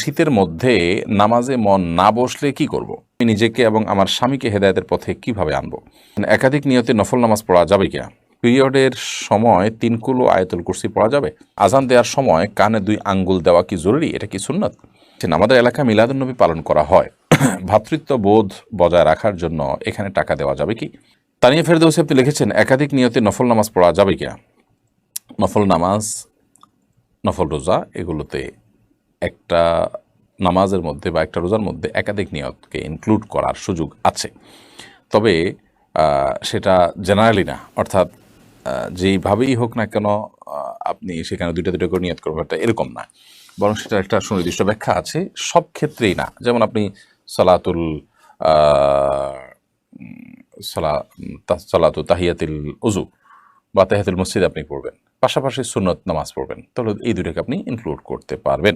শীতের মধ্যে নামাজে মন না বসলে কি করব? আমি নিজেকে এবং আমার স্বামীকে হেদায়েতের পথে কিভাবে আনবো? একাধিক নিয়তে নফল নামাজ পড়া যাবে কিনা? পিরিয়ডের সময় 3 কুল ও আয়াতুল কুরসি পড়া যাবে? আজান দেওয়ার সময় কানে 2 আঙ্গুল দেওয়া কি জরুরি? এটা কি সুন্নাত? আমাদের এলাকায় মিলাদুন্নবী পালন করা হয়। ভ্রাতৃত্ববোধ বজায় রাখার জন্য এখানে টাকা দেওয়া যাবে কি? তানিয়া ফেরদৌসী আপনি লিখেছেন, একাধিক নিয়তে নফল নামাজ পড়া যাবে কিনা? নফল নামাজ, নফল রোজা এগুলোতে একটা নামাজের মধ্যে বা একটা রোজার মধ্যে একাধিক নিয়তকে ইনক্লুড করার সুযোগ আছে, তবে সেটা জেনারেলি না। অর্থাৎ যেইভাবেই হোক না কেন আপনি সেখানে দুইটা দুটো করে নিয়ত করবেন, এটা এরকম না, বরং সেটার একটা সুনির্দিষ্ট ব্যাখ্যা আছে। সব ক্ষেত্রেই না। যেমন আপনি সালাতুল সালাতু তাহিয়াতুল উজু বা তাহিয়াতুল মসজিদ আপনি পড়বেন, পাশাপাশি সুন্নত নামাজ পড়বেন, তাহলে এই দুটোকে আপনি ইনক্লুড করতে পারবেন।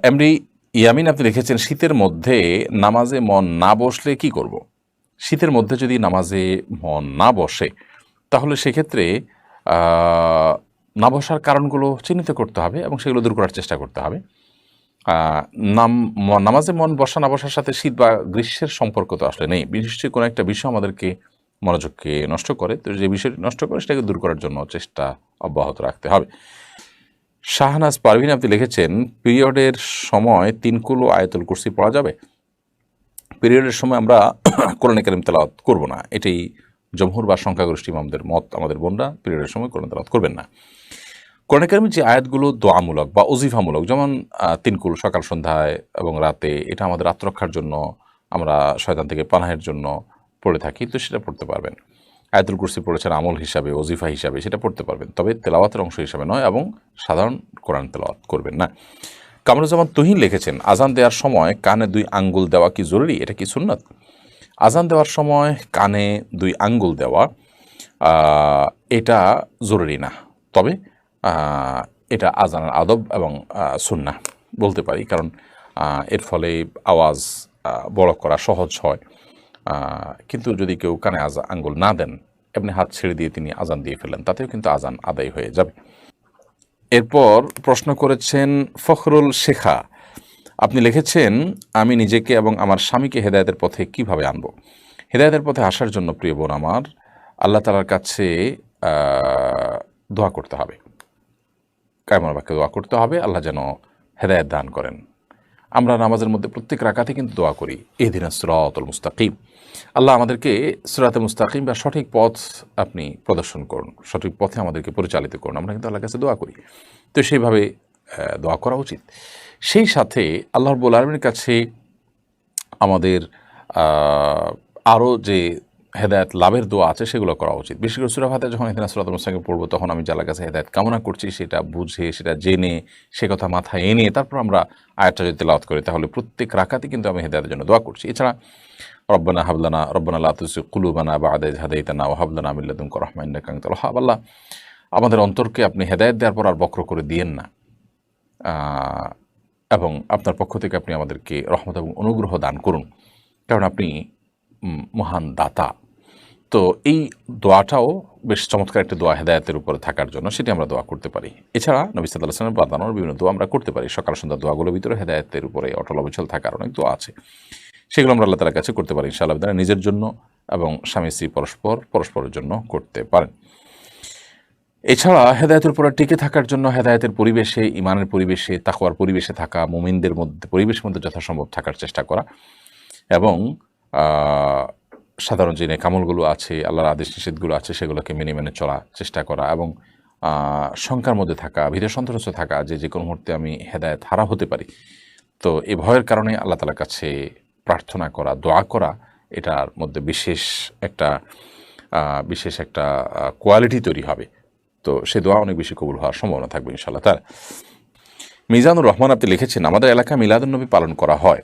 এমডি ইয়ামিন আপনি লিখেছেন, শীতের মধ্যে নামাজে মন না বসলে কি করব? শীতের মধ্যে যদি নামাজে মন না বসে, তাহলে সেক্ষেত্রে না বসার কারণগুলো চিহ্নিত করতে হবে এবং সেগুলো দূর করার চেষ্টা করতে হবে। নামাজে মন বসা না বসার সাথে শীত বা গ্রীষ্মের সম্পর্ক তো আসলে নেই। নিশ্চয়ই কোনো একটা বিষয় আমাদেরকে মনোযোগকে নষ্ট করে, তো যে বিষয়টি নষ্ট করে সেটাকে দূর করার জন্য চেষ্টা অব্যাহত রাখতে হবে। শাহনাজ পারভিন আপনি লিখেছেন, পিরিয়ডের সময় 3 কুল ও আয়াতুল কুরসি পড়া যাবে? পিরিয়ডের সময় আমরা কোরআন কারীম তেলাওয়াত করব না, এটাই জমহুর বা সংখ্যাগরিষ্ঠ ইমামদের মত। আমাদের বোনরা পিরিয়ডের সময় কোরআন তেলাওয়াত করবেন না। কোরআন কারীমের যে আয়াতগুলো দোয়ামূলক বা ওজিফামূলক, যেমন 3 কুল সকাল সন্ধ্যায় এবং রাতে, এটা আমাদের আত্মরক্ষার জন্য, আমরা শয়তান থেকে পানাহের জন্য পড়ে থাকি, তো সেটা পড়তে পারবেন। আয়াতুল কুরসি পড়েছেন আমল হিসাবে, ওজিফা হিসাবে, সেটা পড়তে পারবেন, তবে তেলাওয়াতের অংশ হিসাবে নয়, এবং সাধারণ কোরআন তেলাওয়াত করবেন না। কামরুজ্জামান তুহিন লিখেছেন, আজান দেওয়ার সময় কানে 2 আঙ্গুল দেওয়া কি জরুরি? এটা কি সুন্নাত? আজান দেওয়ার সময় কানে 2 আঙ্গুল দেওয়া এটা জরুরি না, তবে এটা আজানের আদব এবং সুন্নাহ বলতে পারি, কারণ এর ফলে আওয়াজ বড় করা সহজ হয়। কিন্তু যদি কেউ কানে আঙ্গুল না দেন, এমনি হাত ছেড়ে দিয়ে তিনি আজান দিয়ে ফেলেন, তাতেও কিন্তু আজান আদায় হয়ে যাবে। এরপর প্রশ্ন করেছেন ফখরুল শেখা, আপনি লিখেছেন, আমি নিজেকে এবং আমার স্বামীকে হেদায়েতের পথে কিভাবে আনব? হেদায়েতের পথে আসার জন্য প্রিয় বোন আমার, আল্লাহ তাআলার কাছে দোয়া করতে হবে, কায়মুল বাক্যে দোয়া করতে হবে, আল্লাহ যেন হেদায়েত দান করেন। আমরা নামাজের মধ্যে প্রত্যেক রাকাতে কিন্তু দোয়া করি, ইহদিনাস সিরাতাল মুস্তাকিম, আল্লাহ আমাদেরকে সিরাতে মুস্তাকিম বা সঠিক পথ আপনি প্রদর্শন করুন, সঠিক পথে আমাদেরকে পরিচালিত করুন। আমরা কিন্তু আল্লাহর কাছে দোয়া করি, তো সেইভাবে দোয়া করা উচিত। সেই সাথে আল্লাহ রাব্বুল আলামিনের কাছে আমাদের আরও যে হেদায়েত লাভের দোয়া আছে সেগুলো করা উচিত। বিশেষ করে সূরা ফাতিহা যখন ইহদিনাস সিরাতাল মুস্তাকিম পড়ব, তখন আমি যে আল্লাহর কাছে হেদায়েত কামনা করছি সেটা বুঝে, সেটা জেনে, সে কথা মাথায় এনে তারপর আমরা আয়াতটা যদি তেলাওয়াত করি, তাহলে প্রত্যেক রাকাতে কিন্তু আমি হেদায়েতের জন্য দোয়া করছি। এছাড়া রব্বানা হাবলানা রব্বানা লা তুযিগ কুলুবানা বা'দা ইয হাদাইতানা ওয়া হাব লানা মিন লাদুনকা রাহমা ইন্নাকা আনতাল ওয়াহ্হাব, আল্লাহ আমাদের অন্তরকে আপনি হেদায়েত দেওয়ার পর আর বক্র করে দিয়েন না, এবং আপনার পক্ষ থেকে আপনি আমাদেরকে রহমত এবং অনুগ্রহ দান করুন, কারণ আপনি মহান দাতা। তো এই দোয়াটাও বেশ চমৎকার একটা দোয়া হেদায়েতের উপরে থাকার জন্য, সেটি আমরা দোয়া করতে পারি। এছাড়া নবী সাল্লাল্লাহু আলাইহি ওয়াসাল্লামের বানানোর বিভিন্ন দোয়া আমরা করতে পারি। সকাল সন্ধ্যা দোয়াগুলোর ভিতরে হেদায়েতের উপরে অটল অবিচল থাকার অনেক দোয়া আছে, সেগুলো আমরা আল্লাহ তাআলার কাছে করতে পারি ইনশাআল্লাহ। তারা নিজের জন্য এবং স্বামী স্ত্রী পরস্পরের জন্য করতে পারেন। এছাড়া হেদায়েতের উপরে টিকে থাকার জন্য হেদায়েতের পরিবেশে, ইমানের পরিবেশে, তাকওয়ার পরিবেশে থাকা, মুমিনদের মধ্যে পরিবেশের মধ্যে যথাসম্ভব থাকার চেষ্টা করা, এবং সাধারণ যে নেকামলগুলো আছে, আল্লাহর আদেশ নিষেধগুলো আছে, সেগুলোকে মেনে মেনে চলা চেষ্টা করা, এবং শঙ্কার মধ্যে থাকা, ভীত সন্ত্রস্ত থাকা যে কোনো মুহূর্তে আমি হেদায়েত হারা হতে পারি, তো এই ভয়ের কারণে আল্লাহ তাআলার কাছে প্রার্থনা করা, দোয়া করা, এটার মধ্যে বিশেষ একটা কোয়ালিটি তৈরি হবে। তো সে দোয়া অনেক বেশি কবুল হওয়ার সম্ভাবনা থাকবে ইনশাআল্লাহ তাআলা। মিজানুর রহমান আপনি লিখেছেন, আমাদের এলাকায় মিলাদুন্নবী পালন করা হয়,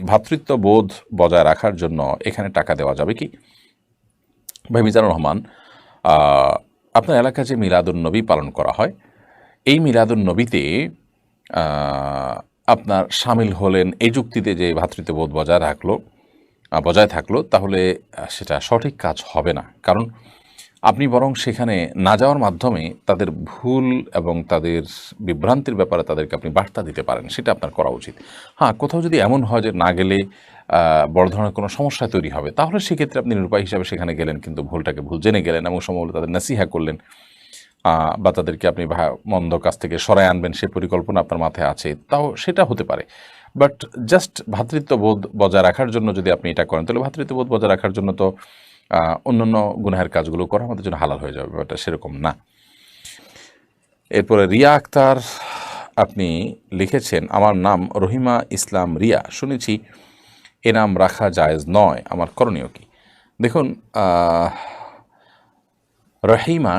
ভ্রাতৃত্ববোধ বজায় রাখার জন্য এখানে টাকা দেওয়া যাবে কি? ভাই মিজানুর রহমান, আপনার এলাকায় যে মিলাদুন্নবী পালন করা হয়, এই মিলাদুন্নবীতে আপনার শামিল হলেন এই যুক্তিতে যে ভ্রাতৃত্ববোধ বজায় থাকলো, তাহলে সেটা সঠিক কাজ হবে না। কারণ আপনি বরং সেখানে না যাওয়ার মাধ্যমে তাদের ভুল এবং তাদের বিভ্রান্তির ব্যাপারে তাদেরকে আপনি বার্তা দিতে পারেন, সেটা আপনার করা উচিত। হ্যাঁ, কোথাও যদি এমন হয় যে না গেলে বড় ধরনের কোনো সমস্যা তৈরি হবে, তাহলে সেক্ষেত্রে আপনি নিরুপায় হিসাবে সেখানে গেলেন, কিন্তু ভুলটাকে ভুল জেনে গেলেন এবং সম্ভবত তাদের নাসিহা করলেন, বা তাদেরকে আপনি মন্দ কাজ থেকে সরায় আনবেন সে পরিকল্পনা আপনার মাথায় আছে, তাও সেটা হতে পারে। বাট জাস্ট ভ্রাতৃত্ববোধ বজায় রাখার জন্য যদি আপনি এটা করেন, তাহলে ভ্রাতৃত্ববোধ বজায় রাখার জন্য তো অন্যান্য গুনাহের কাজগুলো করা আমাদের জন্য হালাল হয়ে যাবে, ব্যাপারটা সেরকম না। এরপরে রিয়া আক্তার আপনি লিখেছেন, আমার নাম রহিমা ইসলাম রিয়া, শুনেছি এ নাম রাখা জায়েজ নয়, আমার করণীয় কি? দেখুন, রহিমা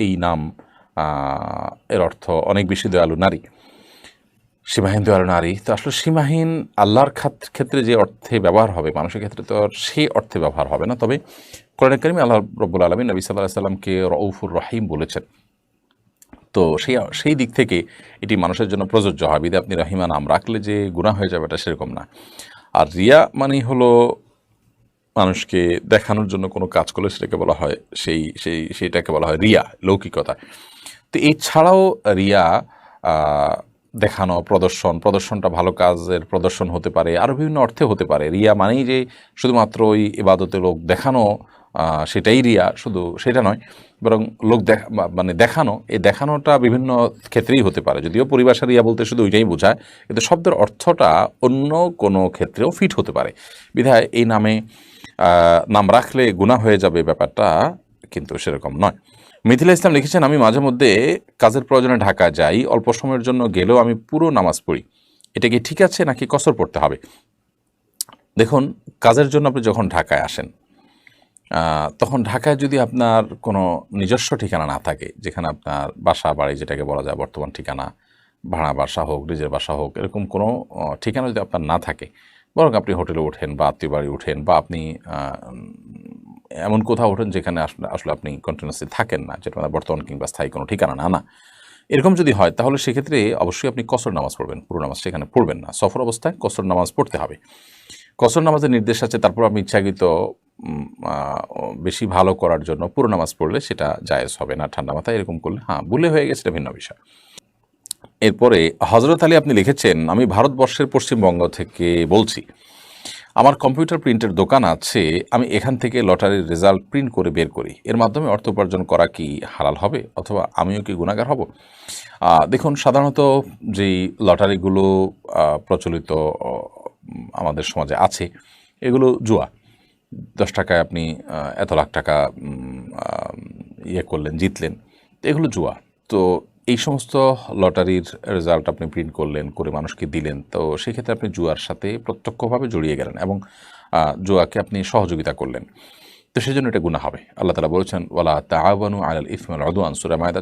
এই নাম, এর অর্থ অনেক বেশি দয়ালু নারী, সীমাহীন দয়ালু নারী। তো আসলে সীমাহীন আল্লাহর ক্ষেত্রে যে অর্থে ব্যবহার হবে, মানুষের ক্ষেত্রে তো আর সেই অর্থে ব্যবহার হবে না। তবে কোরআনে কারিমে আল্লাহ রব্বুল আলামিন নবী সাল্লাল্লাহু আলাইহি সাল্লামকে রউফুর রহিম বলেছেন। তো সেই দিক থেকে এটি মানুষের জন্য প্রযোজ্য হয়। বিধে আপনি রহিমা নাম রাখলে যে গুনাহ হয়ে যাবে, এটা সেরকম না। আর রিয়া মানেই হলো মানুষকে দেখানোর জন্য কোনো কাজ করলে সেটাকে বলা হয়, সেইটাকে বলা হয় রিয়া, লৌকিকতা। তো এছাড়াও রিয়া দেখানো, প্রদর্শনটা ভালো কাজের প্রদর্শন হতে পারে, আরও বিভিন্ন অর্থে হতে পারে। রিয়া মানেই যে শুধুমাত্র ওই ইবাদতে লোক দেখানো, সেটাই রিয়া, শুধু সেটা নয়, বরং লোক মানে দেখানো, এই দেখানোটা বিভিন্ন ক্ষেত্রেই হতে পারে। যদিও পরিভাষা রিয়া বলতে শুধু ওইটাই বোঝায়, কিন্তু শব্দের অর্থটা অন্য কোনো ক্ষেত্রেও ফিট হতে পারে। বিধায় এই নাম রাখলে গুনাহ হয়ে যাবে, ব্যাপারটা কিন্তু সেরকম নয়। মিথিলা ইসলাম লিখেছেন, আমি মাঝে মধ্যে কাজের প্রয়োজনে ঢাকা যাই, অল্প সময়ের জন্য গেলেও আমি পুরো নামাজ পড়ি, এটা কি ঠিক আছে নাকি কসর পড়তে হবে? দেখুন, কাজের জন্য আপনি যখন ঢাকায় আসেন, তখন ঢাকায় যদি আপনার কোনো নিজস্ব ঠিকানা না থাকে, যেখানে আপনার বাসা বাড়ি যেটাকে বলা যায় বর্তমান ঠিকানা, ভাড়া বাসা হোক, নিজের বাসা হোক, এরকম কোনো ঠিকানা যদি আপনার না থাকে, বরং আপনি হোটেলে ওঠেন বা আত্মীয় বাড়ি ওঠেন, বা আপনি এমন কোথাও ওঠেন যেখানে আসলে আপনি কন্টিনিউয়াসলি থাকেন না, যেটা আপনার বর্তমান কিংবা স্থায়ী কোনো ঠিকানা না, এরকম যদি হয়, তাহলে সেক্ষেত্রে অবশ্যই আপনি কসর নামাজ পড়বেন, পুরো নামাজ সেখানে পড়বেন না। সফর অবস্থায় কসর নামাজ পড়তে হবে। কসর নামাজের নির্দেশ আছে, তারপর আপনি ইচ্ছাকৃত বেশি ভালো করার জন্য পুরো নামাজ পড়লে সেটা জায়েজ হবে না ঠান্ডা মাথায়। এরকম করলে ভুলে হয়ে গেছে, এটা ভিন্ন বিষয়। এরপরে হজরত আলী আপনি লিখেছেন, আমি ভারতবর্ষের পশ্চিমবঙ্গ থেকে বলছি, আমার কম্পিউটার প্রিন্টের দোকান আছে, আমি এখান থেকে লটারির রেজাল্ট প্রিন্ট করে বের করি, এর মাধ্যমে অর্থ উপার্জন করা কি হালাল হবে, অথবা আমিও কি গুনাহগার হব? দেখুন, সাধারণত যেই লটারিগুলো প্রচলিত আমাদের সমাজে আছে, এগুলো জুয়া। 10 টাকায় আপনি এত লাখ টাকা করলেন, জিতলেন, এগুলো জুয়া। তো এই সমস্ত লটারির রেজাল্ট আপনি প্রিন্ট করলেন, করে মানুষকে দিলেন, তো সেক্ষেত্রে আপনি জুয়ার সাথে প্রত্যক্ষভাবে জড়িয়ে গেলেন এবং জুয়াকে আপনি সহযোগিতা করলেন। তো সেজন্য এটা গুনাহ হবে। আল্লাহ তাআলা বলেছেন, ওয়ালা তাআওয়ানু আলাল ইসমি ওয়াল উদওয়ান, সূরা মায়েদা